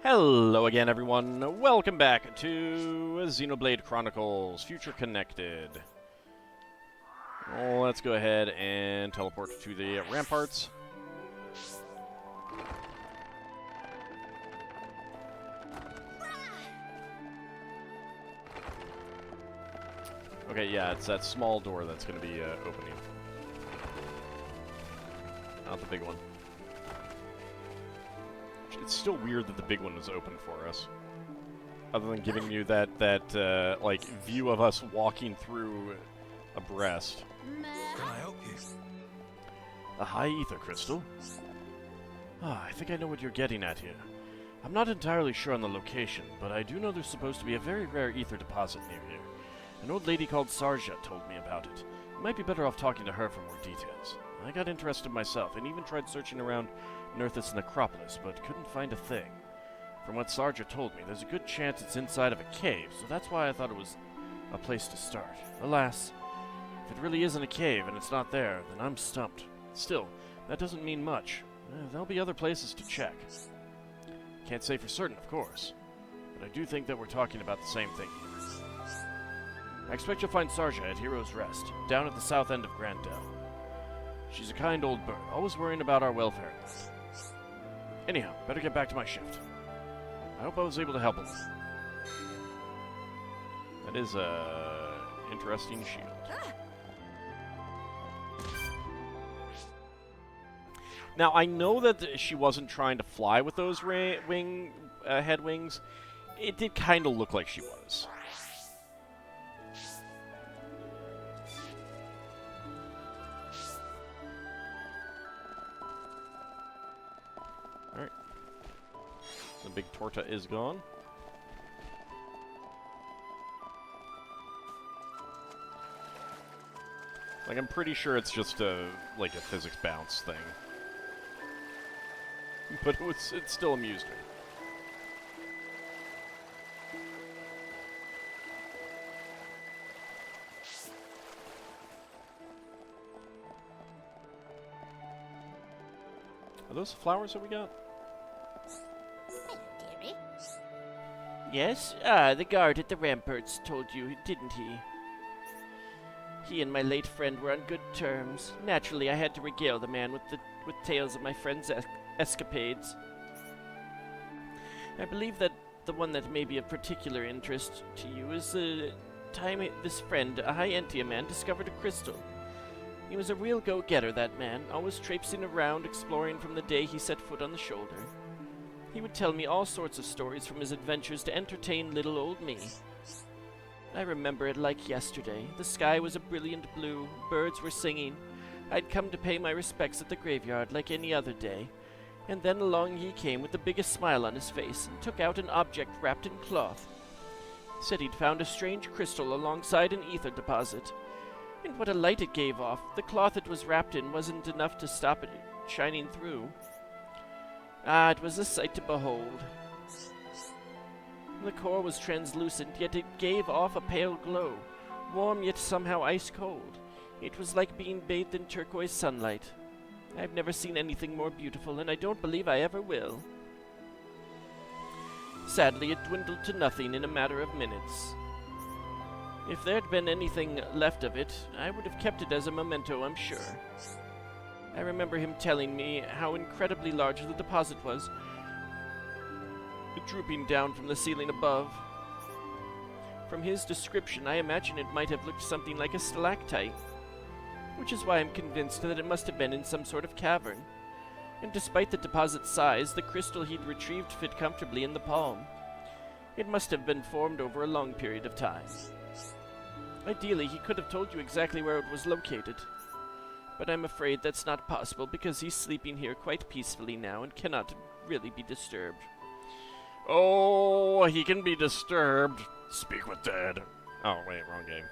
Hello again, everyone. Welcome back to Xenoblade Chronicles, Future Connected. Let's go ahead and teleport to the ramparts. Okay, yeah, it's that small door that's going to be opening. Not the big one. It's still weird that the big one was open for us. Other than giving you that like, view of us walking through abreast. Can I help you? A high ether crystal? I think I know what you're getting at here. I'm not entirely sure on the location, but I do know there's supposed to be a very rare ether deposit near here. An old lady called Sarja told me about it. You might be better off talking to her for more details. I got interested myself, and even tried searching around Nerthus necropolis, but couldn't find a thing. From what Sarja told me, there's a good chance it's inside of a cave, so that's why I thought it was a place to start. Alas, if it really isn't a cave and it's not there, then I'm stumped. Still, that doesn't mean much. There'll be other places to check. Can't say for certain, of course, but I do think that we're talking about the same thing here. I expect you'll find Sarja at Hero's Rest, down at the south end of Grandel. She's a kind old bird, always worrying about our welfare. Anyhow, better get back to my shift. I hope I was able to help a little. That is a interesting shield. Now, I know that she wasn't trying to fly with those head wings. It did kind of look like she was. Alright. The big torta is gone. Like, I'm pretty sure it's just like a physics bounce thing. But it still amused me. Are those flowers that we got? Hello, dearie. Yes? The guard at the ramparts told you, didn't he? He and my late friend were on good terms. Naturally, I had to regale the man with tales of my friend's escapades. I believe that the one that may be of particular interest to you is the time this friend, a high Entia man, discovered a crystal. He was a real go-getter, that man, always traipsing around, exploring from the day he set foot on the shoulder. He would tell me all sorts of stories from his adventures to entertain little old me. I remember it like yesterday. The sky was a brilliant blue, birds were singing. I'd come to pay my respects at the graveyard like any other day, and then along he came with the biggest smile on his face and took out an object wrapped in cloth. Said he'd found a strange crystal alongside an ether deposit. And what a light it gave off. The cloth it was wrapped in wasn't enough to stop it shining through. It was a sight to behold. The core was translucent, yet it gave off a pale glow, warm yet somehow ice-cold. It was like being bathed in turquoise sunlight. I've never seen anything more beautiful, and I don't believe I ever will. Sadly, it dwindled to nothing in a matter of minutes. If there'd been anything left of it, I would have kept it as a memento, I'm sure. I remember him telling me how incredibly large the deposit was, drooping down from the ceiling above. From his description, I imagine it might have looked something like a stalactite, which is why I'm convinced that it must have been in some sort of cavern. And despite the deposit's size, the crystal he'd retrieved fit comfortably in the palm. It must have been formed over a long period of time. Ideally, he could have told you exactly where it was located, but I'm afraid that's not possible because he's sleeping here quite peacefully now and cannot really be disturbed. Oh, he can be disturbed. Speak with dead. Oh, wait, wrong game.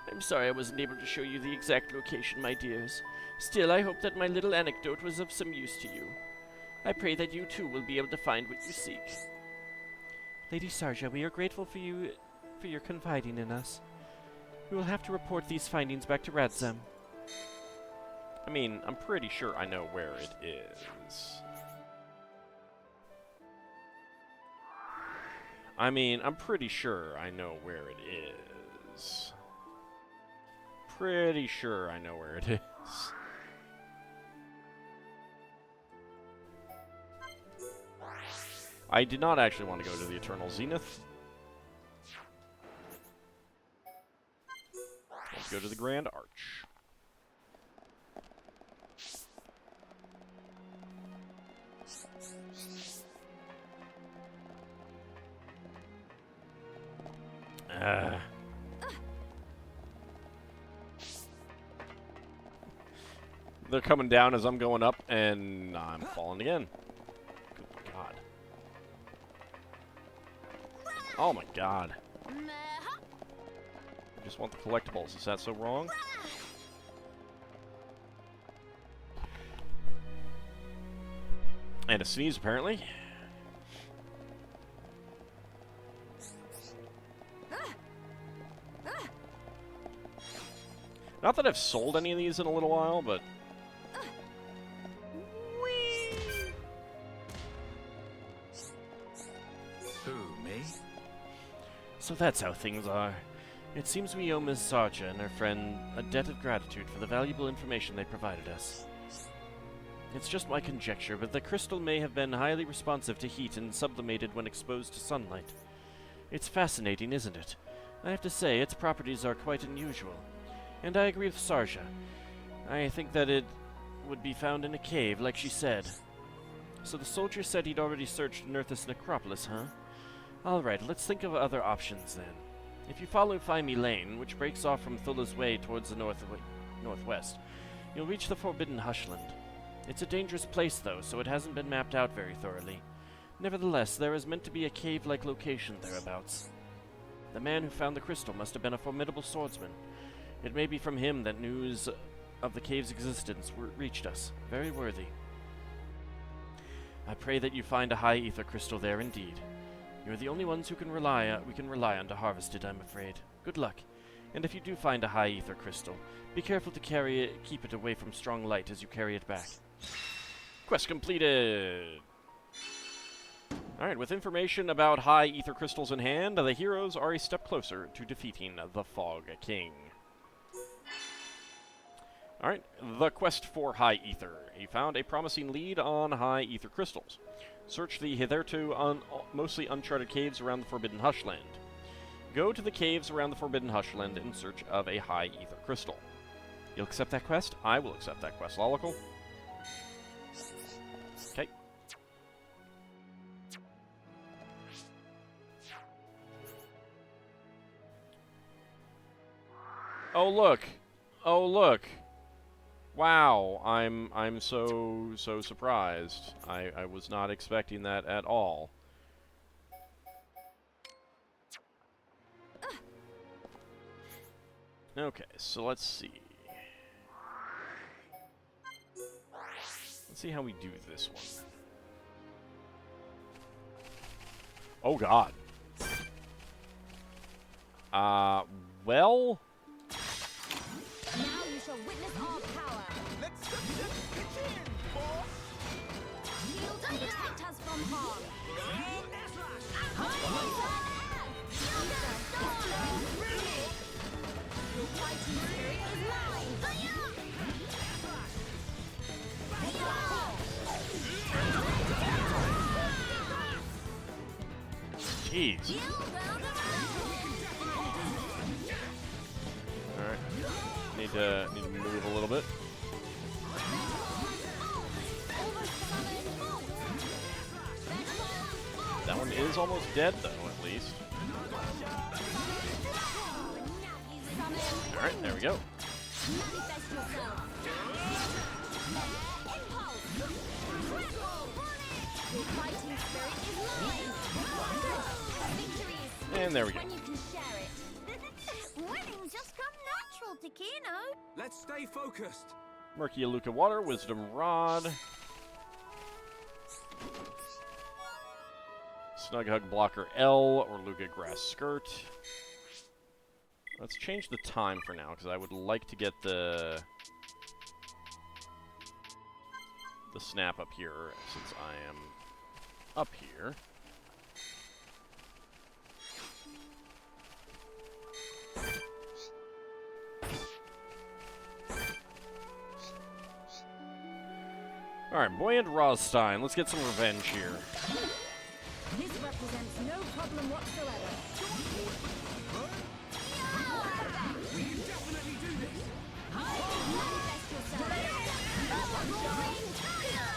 I'm sorry I wasn't able to show you the exact location, my dears. Still, I hope that my little anecdote was of some use to you. I pray that you too will be able to find what you seek. Lady Sarja, we are grateful for your confiding in us. We will have to report these findings back to Radzem. I mean, I'm pretty sure I know where it is. I mean, I'm pretty sure I know where it is. Pretty sure I know where it is. I did not actually want to go to the Eternal Zenith. Let's go to the Grand Arch. They're coming down as I'm going up, and I'm falling again. Good God. Oh my God. I just want the collectibles. Is that so wrong? And a sneeze, apparently. Not that I've sold any of these in a little while, but... Who, me? So that's how things are. It seems we owe Ms. Sarja and her friend a debt of gratitude for the valuable information they provided us. It's just my conjecture, but the crystal may have been highly responsive to heat and sublimated when exposed to sunlight. It's fascinating, isn't it? I have to say, its properties are quite unusual. And I agree with Sarja. I think that it would be found in a cave, like she said. So the soldier said he'd already searched Nerthus necropolis, huh? Alright, let's think of other options then. If you follow Fimy Lane, which breaks off from Thula's Way towards the northwest, you'll reach the Forbidden Hushland. It's a dangerous place, though, so it hasn't been mapped out very thoroughly. Nevertheless, there is meant to be a cave-like location thereabouts. The man who found the crystal must have been a formidable swordsman. It may be from him that news of the cave's existence reached us. Very worthy. I pray that you find a high ether crystal there indeed. You're the only ones we can rely on to harvest it, I'm afraid. Good luck. And if you do find a high ether crystal, be careful to keep it away from strong light as you carry it back. Quest completed! Alright, with information about high ether crystals in hand, the heroes are a step closer to defeating the Fog King. Alright, the quest for high ether. He found a promising lead on high ether crystals. Search the hitherto mostly uncharted caves around the Forbidden Hushland. Go to the caves around the Forbidden Hushland in search of a high ether crystal. You'll accept that quest? I will accept that quest, Lolical. Okay. Oh look! Oh look! Wow, I'm so surprised. I was not expecting that at all. Okay, so let's see. Let's see how we do this one. Oh god. Well... Now you shall witness our power. Let's just pitch in, boss! Shield protect us from harm. Your fighting spirit is mine. Jeez. Alright. Need to move a little bit. That one is almost dead, though, at least. Alright, there we go. And there we go. When you can share it. Winning's just come natural to Kino. Let's stay focused. Murky Aluka Water, Wisdom Rod. Snug Hug Blocker L or Luga Grass Skirt. Let's change the time for now, because I would like to get the snap up here, since I am up here. Alright, Boy and Rothstein. Let's get some revenge here. This represents no problem whatsoever. We can definitely do this. Manifest yourself. Roaring thunder.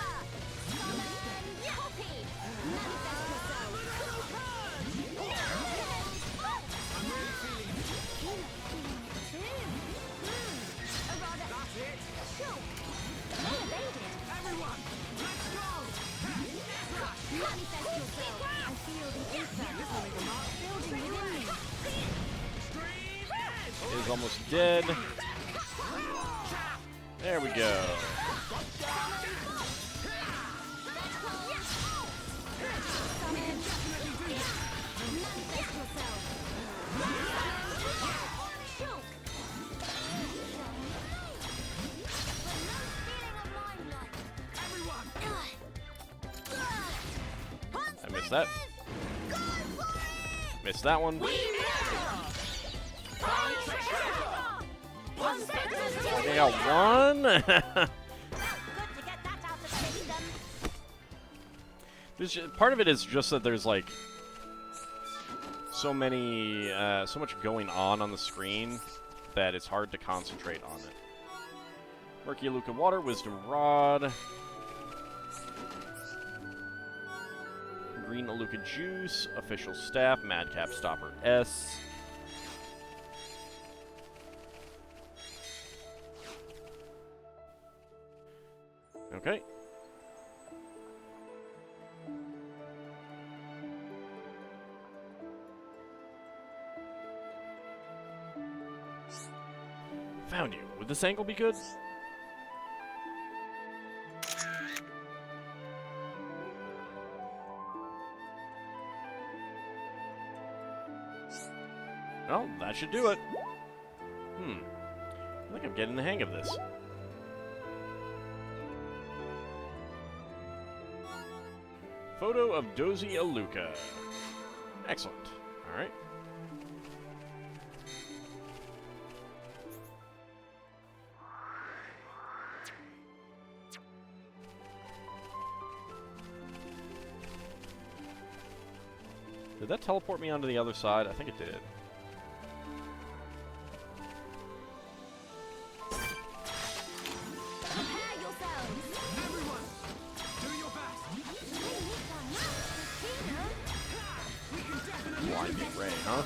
Summon Poppy. Manifest yourself. I'm really feeling it. A rather That's it. shock. Well evaded. Everyone, let's go. Manifest yourself. I feel the ether building within me. Stream edge. Is almost dead. There we go. Manifest yourself. Shock. Everyone, I missed that. Missed that one. I got one. Part of it is just that there's like so much going on the screen that it's hard to concentrate on it. Murky Aluka Water, Wisdom Rod, Green Aluka Juice, Official Staff, Madcap Stopper S. Okay. Found you. Would this angle be good? Well, that should do it. I think I'm getting the hang of this. Photo of Dozy Aluka. Excellent. Alright. Did that teleport me onto the other side? I think it did. Prepare yourselves. everyone, do your best. We can definitely Blinding Ray, huh?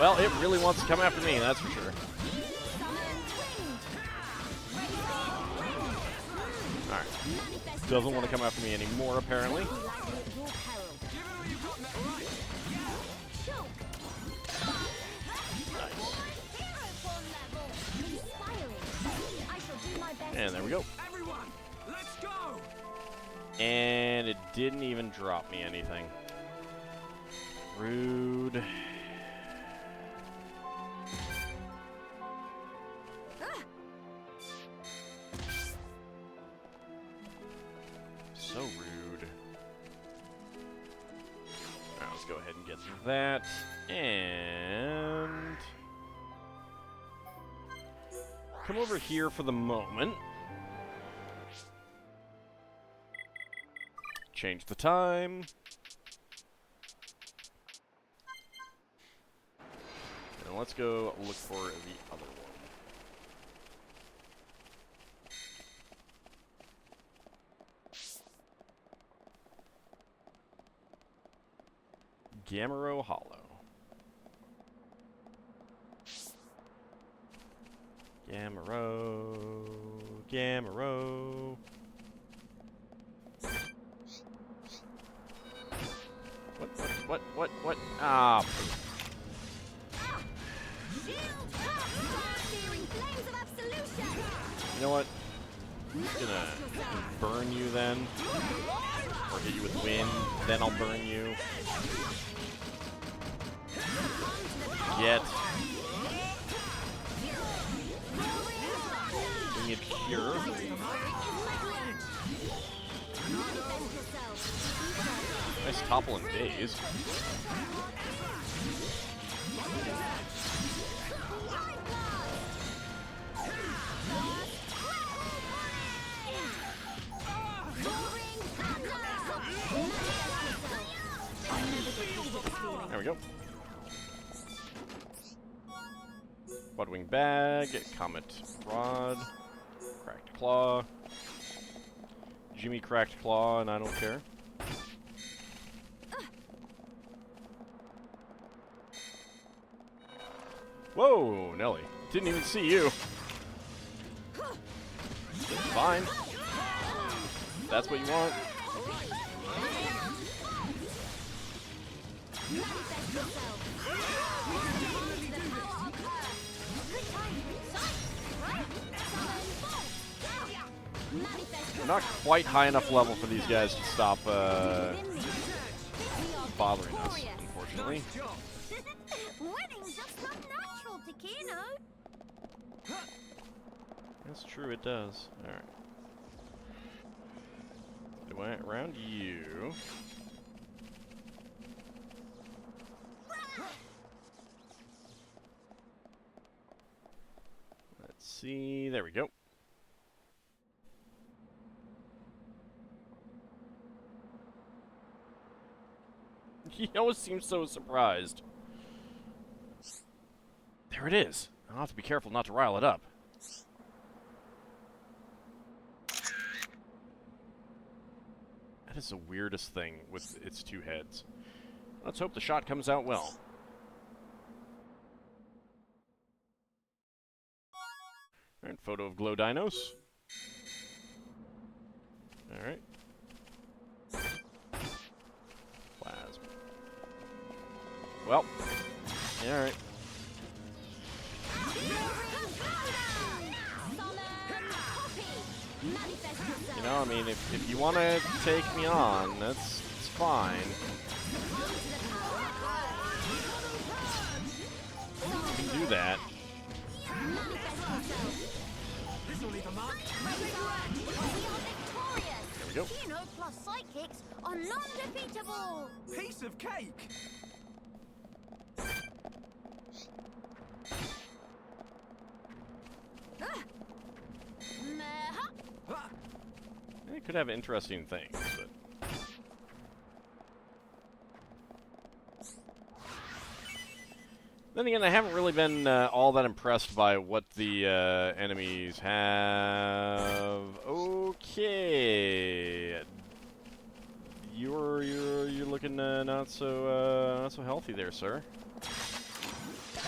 Well, it really wants to come after me, that's for sure. Alright. Doesn't want to come after me anymore, apparently. give it all you've got now, right? Nice. And there we go. Everyone, let's go. And it didn't even drop me anything. Rude. So rude. Alright, let's go ahead and get that. And come over here for the moment. Change the time. And let's go look for the other one. Gamero Hollow. Gamero. What? Ah, poop. You know what? I'm just gonna burn you then. Or hit you with wind, then I'll burn you. Get. Bring it here. Nice topple and daze. we go. Bloodwing Bag, Comet Rod, Cracked Claw, Jimmy Cracked Claw, and I don't care. Whoa, Nelly. Didn't even see you. Fine. That's what you want. I'm not quite high enough level for these guys to stop bothering us, unfortunately. Winning's just come natural to Keno. That's true, it does. Alright. Do I around you? Let's see. There we go. He always seems so surprised. There it is. I'll have to be careful not to rile it up. That is the weirdest thing with its two heads. Let's hope the shot comes out well. Alright, photo of glow dinos. Alright. Plasma. Well, yeah, alright. You know, I mean, if you want to take me on, it's fine. You can do that. There we go. Keno plus psychics are non-defeatable. Piece of cake. It could have interesting things, but... Then again, I haven't really been all that impressed by what the enemies have. Okay, you're looking not so healthy there, sir.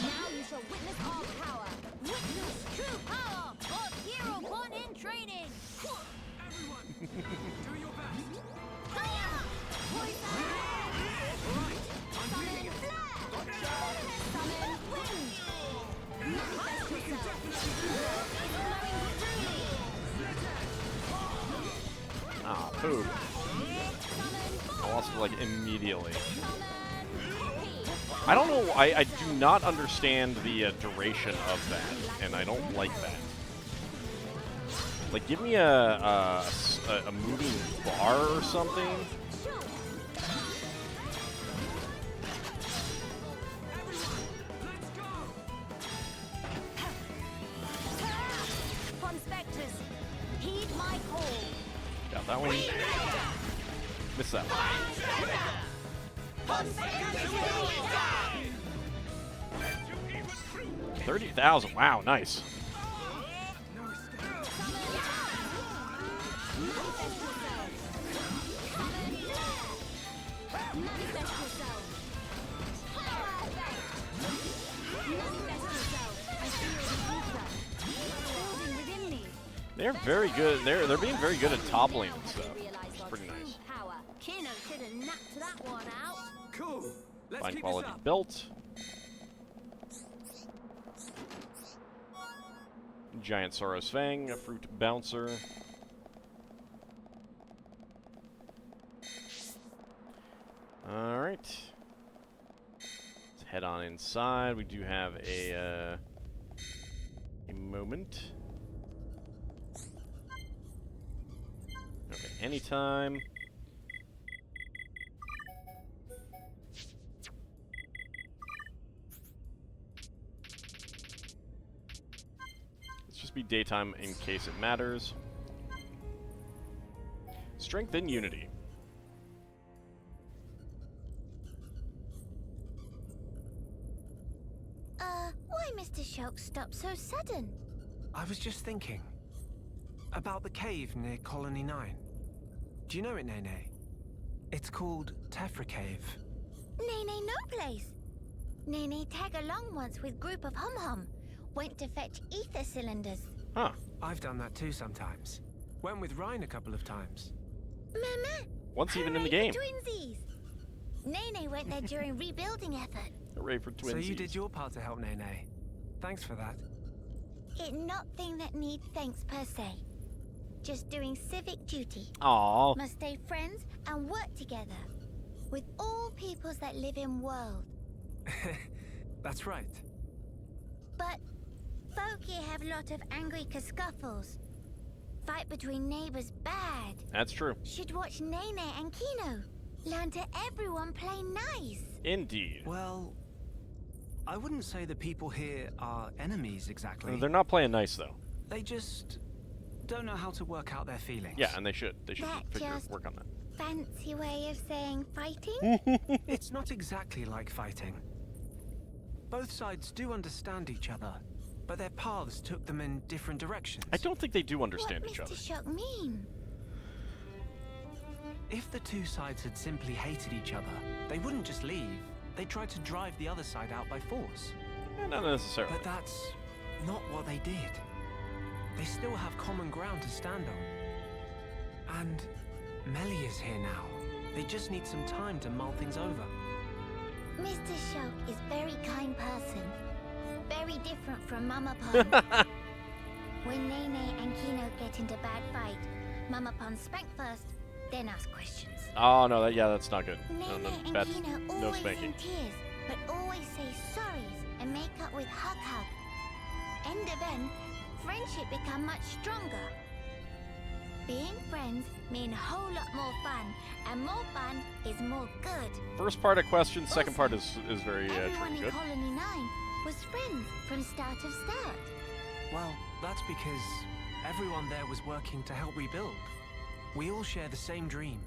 Now you shall witness our power. Witness true power of Hero One in training. Everyone, do your best. Poison air. Right, I'm feeling Summon it. flare. Summon wind. Manifest We can yourself. definitely do this. Ah, poop. I lost it, like, immediately. I don't know, I do not understand the duration of that, and I don't like that. Like, give me a moving bar or something. Conspectors, heed my call. Got that one. Missed that one. 30,000. Wow, nice. They're very good. They're being very good at toppling and stuff. It's pretty nice. Keno should have knocked that one out. Cool. Let's Fine keep quality this up. belt. Giant Soros Fang, a fruit bouncer. Alright. Let's head on inside. We do have a moment. Okay, anytime. Let's just be daytime in case it matters. Strength and unity. Shulk stop so sudden? I was just thinking about the cave near Colony 9. Do you know it, Nene? It's called Tephra Cave. Nene no place. Nene tag along once with group of hum-hum. Went to fetch ether cylinders. Huh. I've done that too sometimes. Went with Ryan a couple of times. Mama. Once even in the hooray game. for twinsies. Nene went there during rebuilding effort. Hooray for twinsies. So you did your part to help Nene. Thanks for that. It not thing that need thanks per se. Just doing civic duty. Aw. Must stay friends and work together. With all peoples that live in world. That's right. But folk here have lot of angry scuffles. Fight between neighbors bad. That's true. Should watch Nene and Kino. Learn to everyone play nice. Indeed. Well, I wouldn't say the people here are enemies exactly. They're not playing nice, though. They just don't know how to work out their feelings. Yeah, and they should. They should That just- work on that. Fancy way of saying fighting? It's not exactly like fighting. Both sides do understand each other, but their paths took them in different directions. I don't think they do understand each What other. Mr. Shock mean? If the two sides had simply hated each other, they wouldn't just leave. They'd try to drive the other side out by force. Not necessarily. But that's not what they did. They still have common ground to stand on. And Melly is here now. They just need some time to mull things over. Mr. Shock is very kind person. Very different from Mama Pon. When Nene and Kino get into bad fight, Mama Pon spank first, then ask questions. Oh, no, that's not good. Nene No, and bad, Kino no always spanking. in tears, but always say sorries and make up with hug. End of end, friendship become much stronger. Being friends mean a whole lot more fun, and more fun is more good. First part of question, second part Also, is very Everyone in good. Colony 9 was friends from start of start. Well, that's because everyone there was working to help rebuild. We all share the same dream.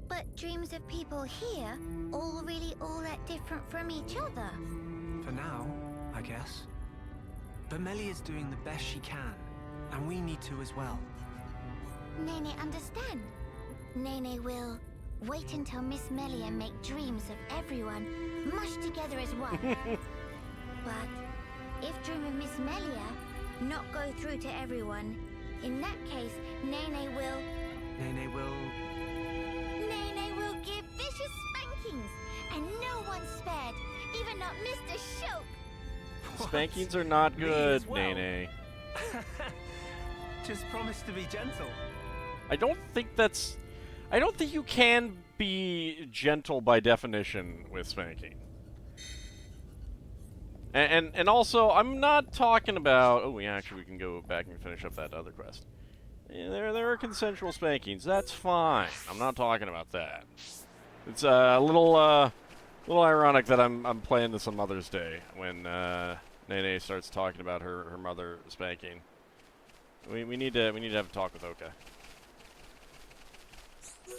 But dreams of people here all really all that different from each other. For now, I guess. But Melly is doing the best she can, and we need to as well. Nene understand. Nene will wait until Miss Melia make dreams of everyone mushed together as one. But if dream of Miss Melia not go through to everyone, in that case, Nene will give vicious spankings, and no one spared, even not Mr. Shoke. Spankings are not Me good, as well. Nene. Just promise to be gentle. I don't think you can be gentle by definition with spanking. And also, I'm not talking about... Oh, we can go back and finish up that other quest. Yeah, there are consensual spankings. That's fine. I'm not talking about that. It's a little ironic that I'm playing this on Mother's Day when Nene starts talking about her mother spanking. We need to have a talk with Oka.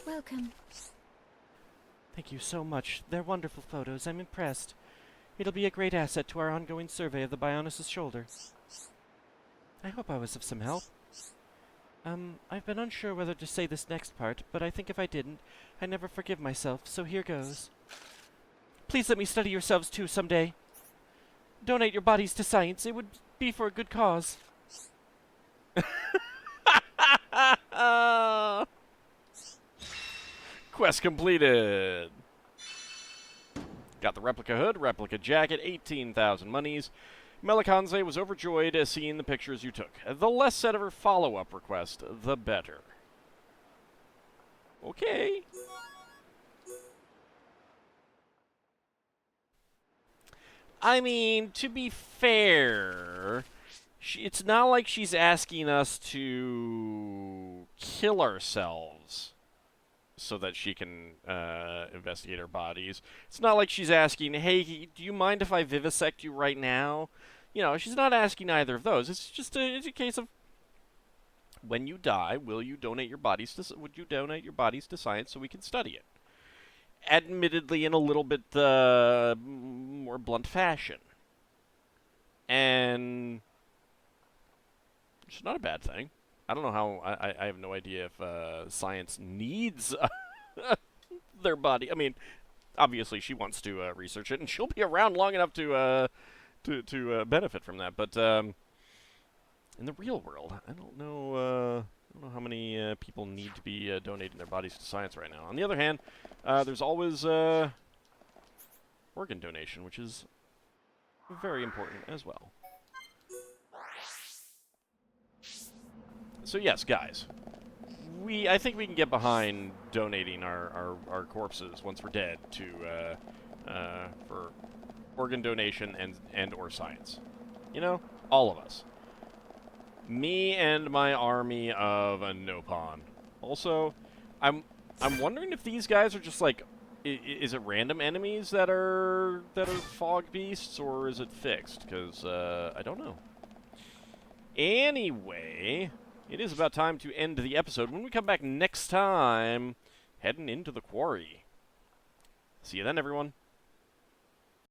Welcome. Thank you so much. They're wonderful photos. I'm impressed. It'll be a great asset to our ongoing survey of the Bionis' shoulder. I hope I was of some help. I've been unsure whether to say this next part, but I think if I didn't, I'd never forgive myself, so here goes. Please let me study yourselves too someday. Donate your bodies to science. It would be for a good cause. Quest completed. Got the replica hood, replica jacket, 18,000 monies. Melikanze was overjoyed at seeing the pictures you took. The less said of her follow-up request, the better. Okay. I mean, to be fair, it's not like she's asking us to kill ourselves so that she can investigate our bodies. It's not like she's asking, hey, do you mind if I vivisect you right now? You know, she's not asking either of those. It's just it's a case of, when you die, would you donate your bodies to science so we can study it? Admittedly, in a little bit more blunt fashion. And it's not a bad thing. I don't know how, I have no idea if science needs their body. I mean, obviously she wants to research it, and she'll be around long enough to benefit from that. But in the real world, I don't know how many people need to be donating their bodies to science right now. On the other hand, there's always organ donation, which is very important as well. So yes, guys, I think we can get behind donating our corpses once we're dead to for organ donation and or science. You know, all of us. Me and my army of a Nopon. Also, I'm wondering if these guys are just like, is it random enemies that are fog beasts, or is it fixed? Because I don't know. Anyway, it is about time to end the episode. When we come back next time, heading into the quarry. See you then, everyone.